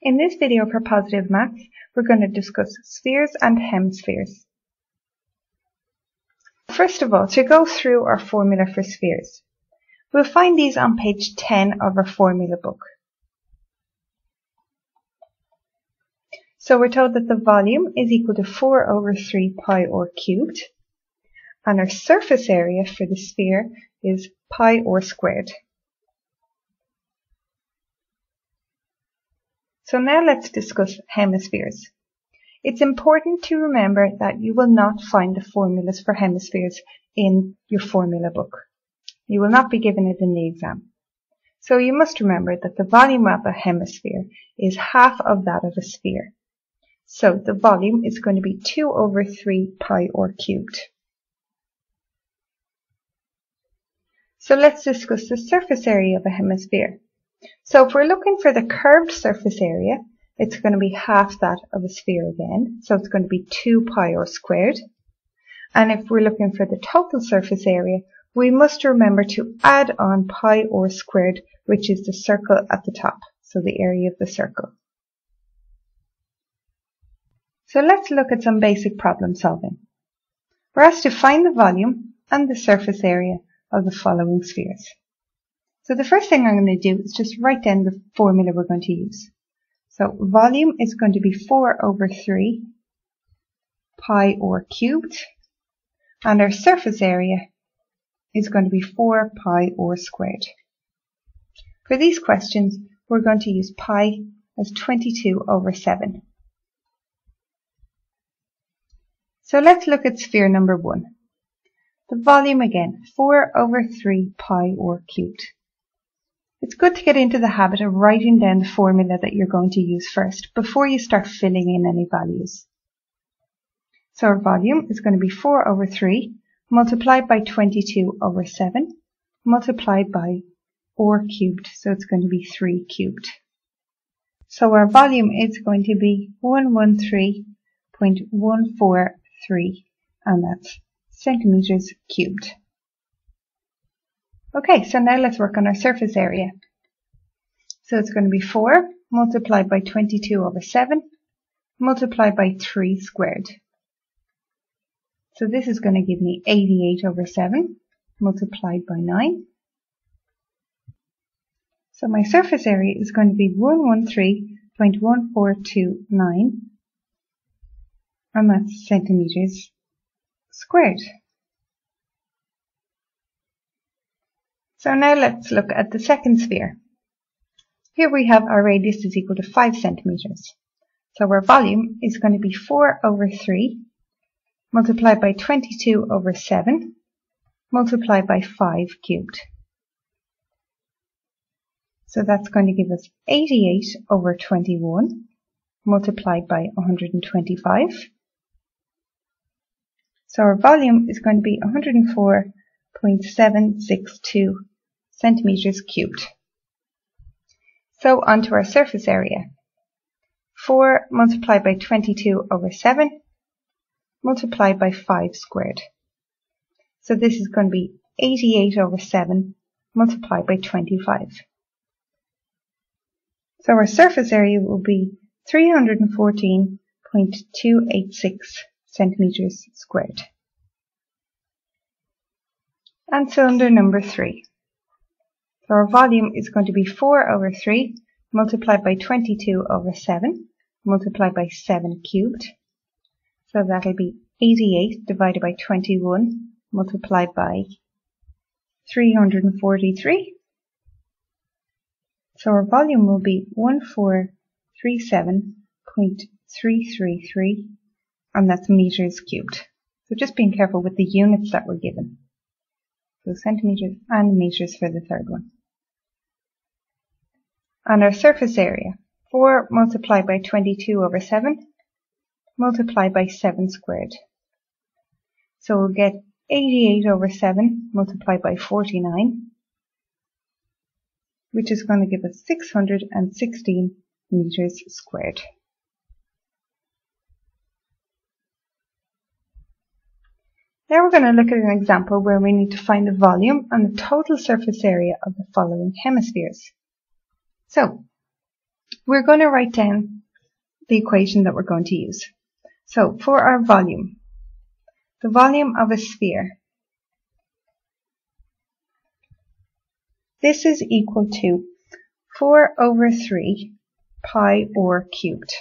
In this video for Positive Maths, we're going to discuss spheres and hemispheres. First of all, to go through our formula for spheres, we'll find these on page 10 of our formula book. So we're told that the volume is equal to 4 over 3 pi r cubed, and our surface area for the sphere is pi r squared. So now let's discuss hemispheres. It's important to remember that you will not find the formulas for hemispheres in your formula book. You will not be given it in the exam. So you must remember that the volume of a hemisphere is half of that of a sphere. So the volume is going to be 2 over 3 pi r cubed. So let's discuss the surface area of a hemisphere. So if we're looking for the curved surface area, it's going to be half that of a sphere again. So it's going to be 2 pi r squared. And if we're looking for the total surface area, we must remember to add on pi r squared, which is the circle at the top. So the area of the circle. So let's look at some basic problem solving. We're asked to find the volume and the surface area of the following spheres. So the first thing I'm going to do is just write down the formula we're going to use. So volume is going to be 4 over 3 pi r cubed, and our surface area is going to be 4 pi r squared. For these questions, we're going to use pi as 22 over 7. So let's look at sphere number 1. The volume again, 4 over 3 pi r cubed. It's good to get into the habit of writing down the formula that you're going to use first before you start filling in any values. So our volume is going to be 4 over 3 multiplied by 22 over 7 multiplied by r cubed. So it's going to be 3 cubed. So our volume is going to be 113.143, and that's centimeters cubed. Okay, so now let's work on our surface area. So it's going to be 4 multiplied by 22 over 7 multiplied by 3 squared. So this is going to give me 88 over 7 multiplied by 9. So my surface area is going to be 113.1429, and that's centimeters squared. So now let's look at the second sphere. Here we have our radius is equal to 5 centimeters. So our volume is going to be 4 over 3 multiplied by 22 over 7 multiplied by 5 cubed. So that's going to give us 88 over 21 multiplied by 125. So our volume is going to be 104.762 centimeters cubed. So onto our surface area. 4 multiplied by 22 over 7 multiplied by 5 squared. So this is going to be 88 over 7 multiplied by 25. So our surface area will be 314.286 centimeters squared. And cylinder number 3. So our volume is going to be 4 over 3 multiplied by 22 over 7 multiplied by 7 cubed. So that'll be 88 divided by 21 multiplied by 343. So our volume will be 1437.333, and that's meters cubed. So just being careful with the units that we're given. So centimeters and meters for the third one. And our surface area, 4 multiplied by 22 over 7 multiplied by 7 squared. So we'll get 88 over 7 multiplied by 49, which is going to give us 616 meters squared. Now we're going to look at an example where we need to find the volume and the total surface area of the following hemispheres. So we're going to write down the equation that we're going to use. So for our volume, the volume of a sphere, this is equal to 4 over 3 pi r cubed.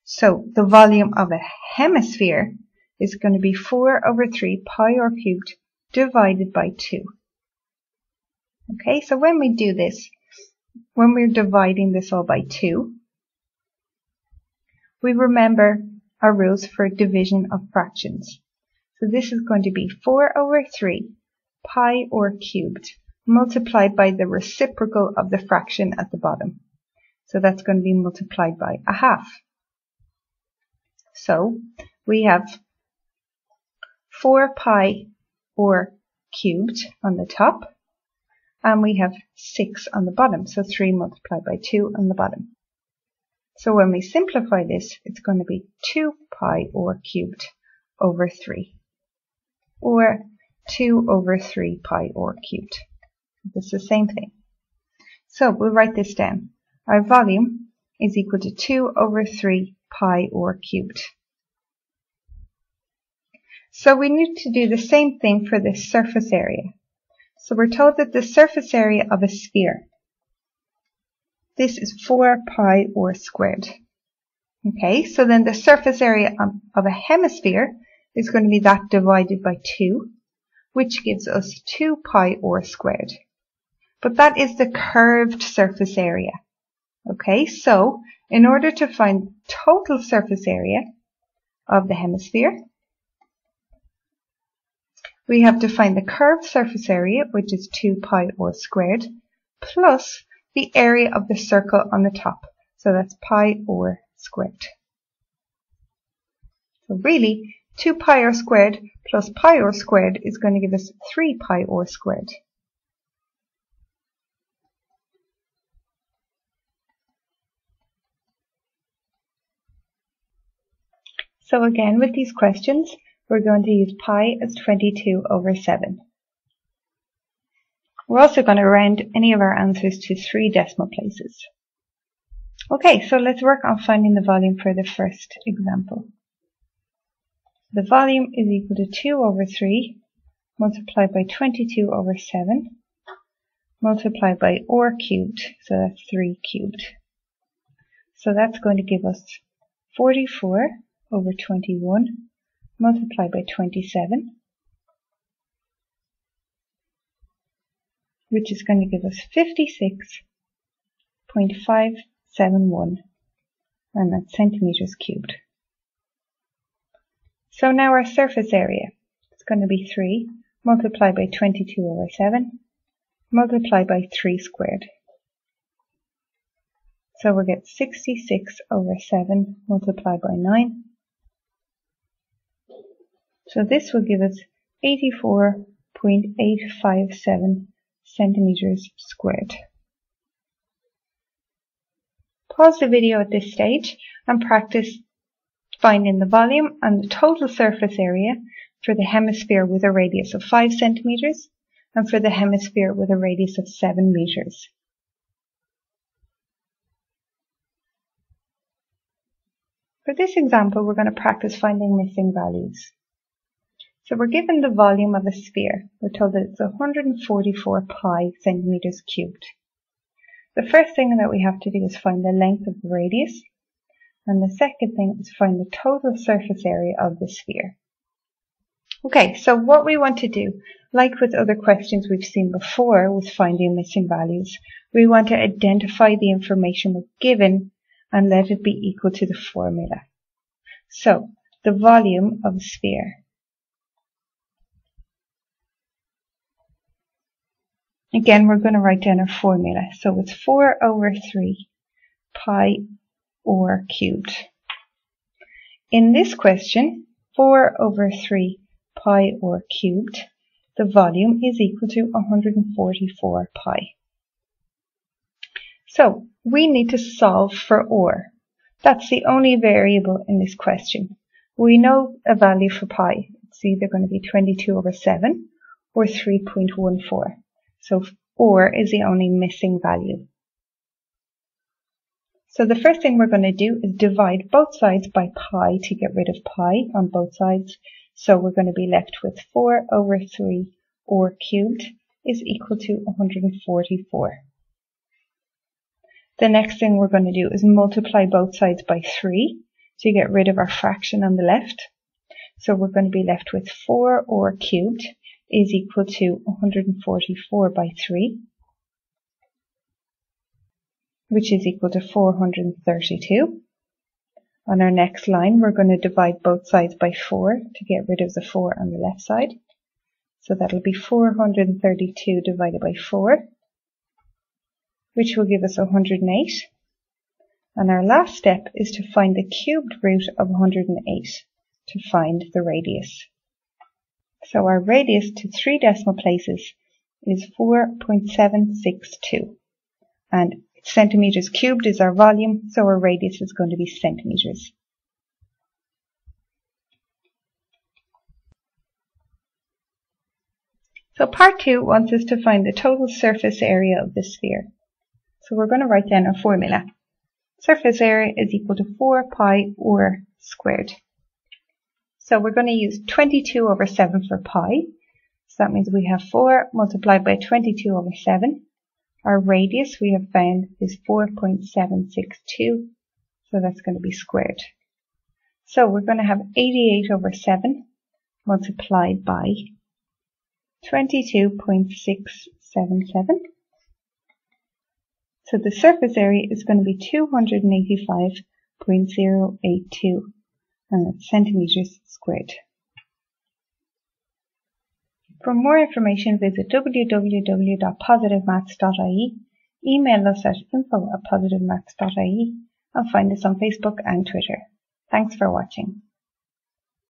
So the volume of a hemisphere is going to be 4 over 3 pi r cubed divided by 2. Okay, so when we do this, when we're dividing this all by 2, we remember our rules for division of fractions. So this is going to be 4 over 3 pi r cubed multiplied by the reciprocal of the fraction at the bottom. So that's going to be multiplied by a half. So we have 4 pi r cubed on the top, and we have 6 on the bottom. So 3 multiplied by 2 on the bottom. So when we simplify this, it's going to be 2 pi r cubed over 3, or 2 over 3 pi r cubed. It's the same thing. So we'll write this down. Our volume is equal to 2 over 3 pi r cubed. So we need to do the same thing for the surface area. So we're told that the surface area of a sphere, this is 4 pi r squared. Okay, so then the surface area of a hemisphere is going to be that divided by 2, which gives us 2 pi r squared. But that is the curved surface area. Okay, so in order to find total surface area of the hemisphere, we have to find the curved surface area, which is 2 pi r squared, plus the area of the circle on the top. So that's pi r squared. So really, 2 pi r squared plus pi r squared is going to give us 3 pi r squared. So again, with these questions, we're going to use pi as 22 over 7. We're also going to round any of our answers to 3 decimal places. Okay, so let's work on finding the volume for the first example. The volume is equal to 2 over 3 multiplied by 22 over 7 multiplied by r cubed, so that's 3 cubed. So that's going to give us 44 over 21 multiplied by 27, which is going to give us 56.571, and that's centimeters cubed. So now our surface area is going to be 3 multiplied by 22 over 7 multiplied by 3 squared. So we'll get 66 over 7 multiplied by 9. So this will give us 84.857 centimeters squared. Pause the video at this stage and practice finding the volume and the total surface area for the hemisphere with a radius of 5 centimeters and for the hemisphere with a radius of 7 meters. For this example, we're going to practice finding missing values. So we're given the volume of a sphere. We're told that it's 144 pi centimeters cubed. The first thing that we have to do is find the length of the radius, and the second thing is find the total surface area of the sphere. Okay, so what we want to do, like with other questions we've seen before with finding missing values, we want to identify the information we're given and let it be equal to the formula. So, the volume of a sphere. Again, we're going to write down our formula. So it's 4 over 3 pi r cubed. In this question, 4 over 3 pi r cubed, the volume is equal to 144 pi. So we need to solve for r. That's the only variable in this question. We know a value for pi. It's either going to be 22 over 7 or 3.14. So r is the only missing value. So the first thing we're going to do is divide both sides by pi to get rid of pi on both sides. So we're going to be left with 4 over 3 or cubed is equal to 144. The next thing we're going to do is multiply both sides by 3 to get rid of our fraction on the left. So we're going to be left with 4 or cubed is equal to 144 by 3, which is equal to 432. On our next line, we're going to divide both sides by 4 to get rid of the 4 on the left side. So that'll be 432 divided by 4, which will give us 108. And our last step is to find the cubed root of 108 to find the radius. So our radius to 3 decimal places is 4.762. And centimeters cubed is our volume, so our radius is going to be centimeters. So part 2 wants us to find the total surface area of the sphere. So we're going to write down our formula. Surface area is equal to 4 pi r squared. So we're going to use 22 over 7 for pi. So that means we have 4 multiplied by 22 over 7. Our radius we have found is 4.762. So that's going to be squared. So we're going to have 88 over 7 multiplied by 22.677. So the surface area is going to be 285.082, and that's centimeters squared. For more information, visit www.PositiveMaths.ie, email us at info@PositiveMaths.ie, and find us on Facebook and Twitter. Thanks for watching.